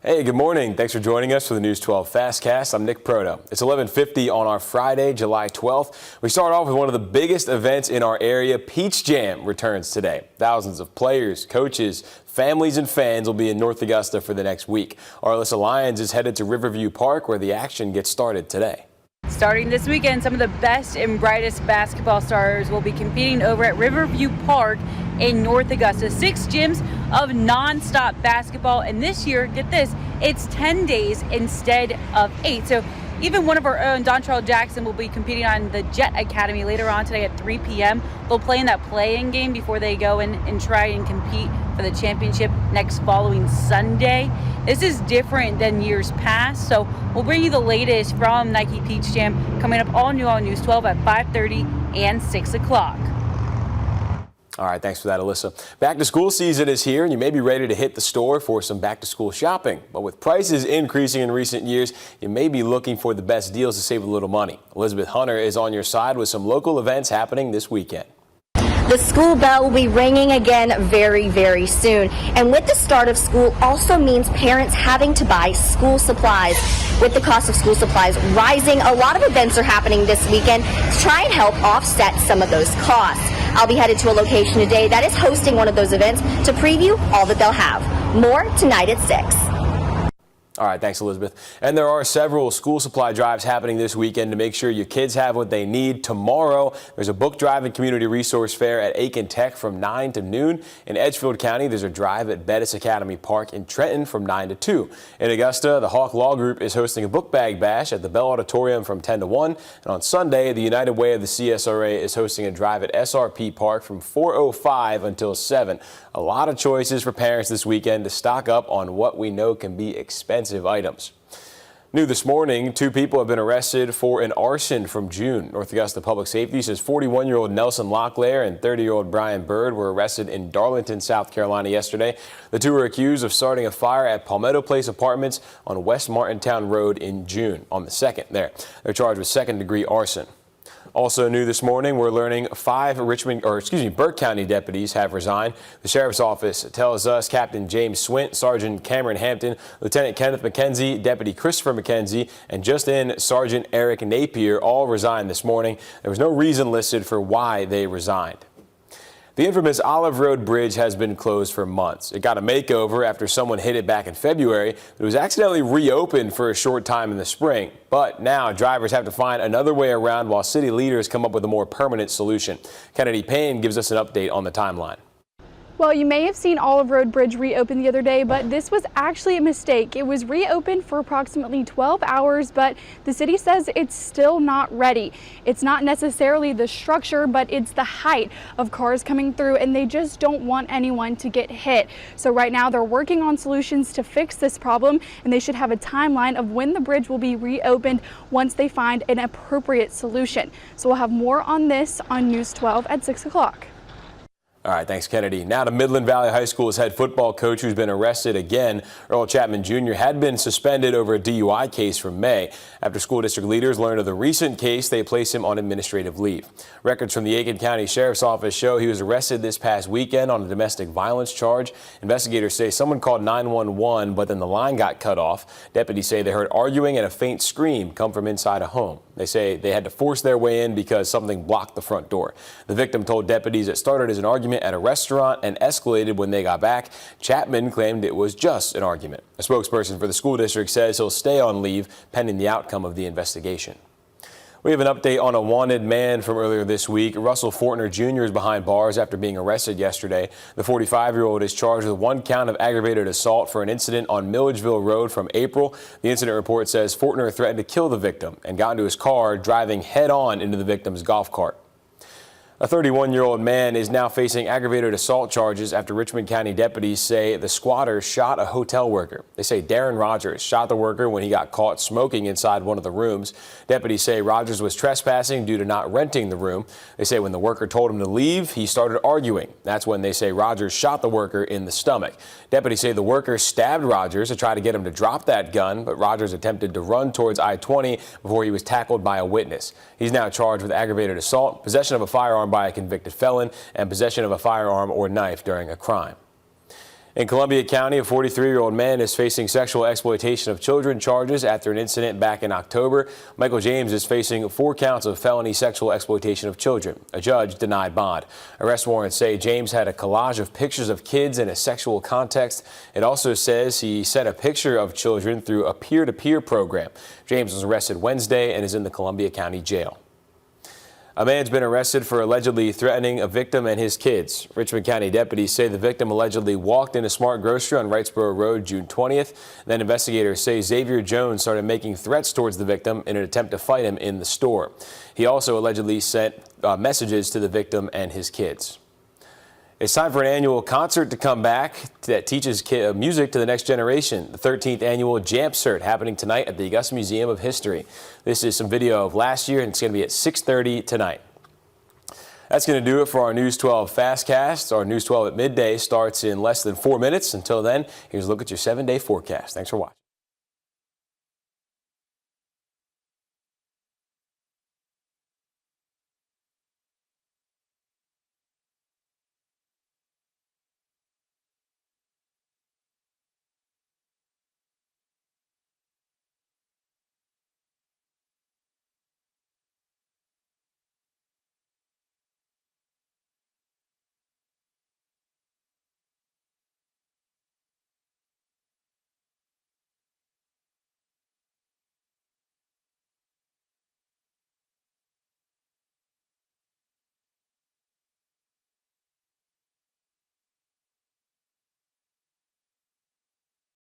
Hey, good morning. Thanks for joining us for the News 12 FastCast. I'm Nick Proto. It's 11:50 on our Friday, July 12th. We start off with one of the biggest events in our area. Peach Jam returns today. Thousands of players, coaches, families, and fans will be in North Augusta for the next week. Our Alyssa Lyons is headed to Riverview Park where the action gets started today. Starting this weekend, some of the best and brightest basketball stars will be competing over at Riverview Park in North Augusta. 6 gyms of non-stop basketball, and this year, get this, it's 10 days instead of 8. So even one of our own, Dontrell Jackson, will be competing on the Jet Academy later on today at 3 p.m. They'll play in that play-in game before they go in and try and compete for the championship next following Sunday. This is different than years past, so we'll bring you the latest from Nike Peach Jam coming up all new on News 12 at 5:30 and 6 o'clock. All right, thanks for that, Alyssa. Back to school season is here, and you may be ready to hit the store for some back to school shopping. But with prices increasing in recent years, you may be looking for the best deals to save a little money. Elizabeth Hunter is on your side with some local events happening this weekend. The school bell will be ringing again very, very soon. And with the start of school also means parents having to buy school supplies. With the cost of school supplies rising, a lot of events are happening this weekend to try and help offset some of those costs. I'll be headed to a location today that is hosting one of those events to preview all that they'll have. More tonight at 6. All right, thanks, Elizabeth. And there are several school supply drives happening this weekend to make sure your kids have what they need. Tomorrow, there's a book drive and community resource fair at Aiken Tech from 9 to noon. In Edgefield County, there's a drive at Bettis Academy Park in Trenton from 9 to 2. In Augusta, the Hawk Law Group is hosting a book bag bash at the Bell Auditorium from 10 to 1. And on Sunday, the United Way of the CSRA is hosting a drive at SRP Park from 4:05 until 7. A lot of choices for parents this weekend to stock up on what we know can be expensive items. New this morning, 2 people have been arrested for an arson from June. North Augusta Public Safety says 41-year-old Nelson Locklear and 30-year-old Brian Bird were arrested in Darlington, South Carolina yesterday. The 2 were accused of starting a fire at Palmetto Place Apartments on West Martintown Road in June on the 2nd there. They're charged with second-degree arson. Also new this morning, we're learning 5 Burke County deputies have resigned. The sheriff's office tells us Captain James Swint, Sergeant Cameron Hampton, Lieutenant Kenneth McKenzie, Deputy Christopher McKenzie, and just in Sergeant Eric Napier all resigned this morning. There was no reason listed for why they resigned. The infamous Olive Road Bridge has been closed for months. It got a makeover after someone hit it back in February. It was accidentally reopened for a short time in the spring. But now drivers have to find another way around while city leaders come up with a more permanent solution. Kennedy Payne gives us an update on the timeline. Well, you may have seen Olive Road Bridge reopen the other day, but this was actually a mistake. It was reopened for approximately 12 hours, but the city says it's still not ready. It's not necessarily the structure, but it's the height of cars coming through, and they just don't want anyone to get hit. So right now they're working on solutions to fix this problem, and they should have a timeline of when the bridge will be reopened once they find an appropriate solution. So we'll have more on this on News 12 at 6 o'clock. All right, thanks, Kennedy. Now to Midland Valley High School's head football coach who's been arrested again. Earl Chapman Jr. had been suspended over a DUI case from May. After school district leaders learned of the recent case, they placed him on administrative leave. Records from the Aiken County Sheriff's Office show he was arrested this past weekend on a domestic violence charge. Investigators say someone called 911, but then the line got cut off. Deputies say they heard arguing and a faint scream come from inside a home. They say they had to force their way in because something blocked the front door. The victim told deputies it started as an argument at a restaurant and escalated when they got back. Chapman claimed it was just an argument. A spokesperson for the school district says he'll stay on leave pending the outcome of the investigation. We have an update on a wanted man from earlier this week. Russell Fortner Jr. is behind bars after being arrested yesterday. The 45-year-old is charged with 1 count of aggravated assault for an incident on Milledgeville Road from April. The incident report says Fortner threatened to kill the victim and got into his car, driving head-on into the victim's golf cart. A 31-year-old man is now facing aggravated assault charges after Richmond County deputies say the squatter shot a hotel worker. They say Darren Rogers shot the worker when he got caught smoking inside one of the rooms. Deputies say Rogers was trespassing due to not renting the room. They say when the worker told him to leave, he started arguing. That's when they say Rogers shot the worker in the stomach. Deputies say the worker stabbed Rogers to try to get him to drop that gun, but Rogers attempted to run towards I-20 before he was tackled by a witness. He's now charged with aggravated assault, possession of a firearm by a convicted felon, and possession of a firearm or knife during a crime. In Columbia County, a 43-year-old man is facing sexual exploitation of children charges after an incident back in October. Michael James is facing 4 counts of felony sexual exploitation of children. A judge denied bond. Arrest warrants say James had a collage of pictures of kids in a sexual context. It also says he sent a picture of children through a peer-to-peer program. James was arrested Wednesday and is in the Columbia County Jail. A man's been arrested for allegedly threatening a victim and his kids. Richmond County deputies say the victim allegedly walked into Smart Grocery on Wrightsboro Road June 20th. Then investigators say Xavier Jones started making threats towards the victim in an attempt to fight him in the store. He also allegedly sent messages to the victim and his kids. It's time for an annual concert to come back that teaches music to the next generation. The 13th annual JAMPcert happening tonight at the Augusta Museum of History. This is some video of last year, and it's going to be at 6:30 tonight. That's going to do it for our News 12 FastCast. Our News 12 at midday starts in less than 4 minutes. Until then, here's a look at your 7-day forecast. Thanks for watching.